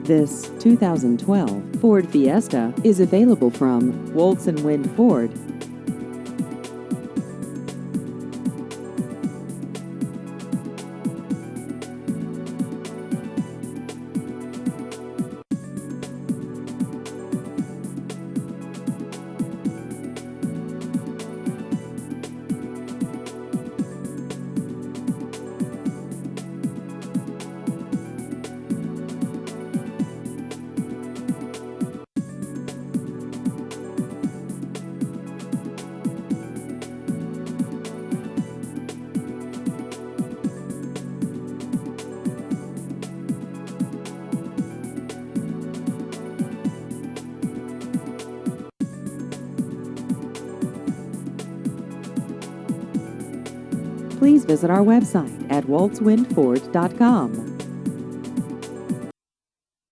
This 2012 Ford Fiesta is available from Woltz & Wind Ford. Please visit our website at woltzwindford.com.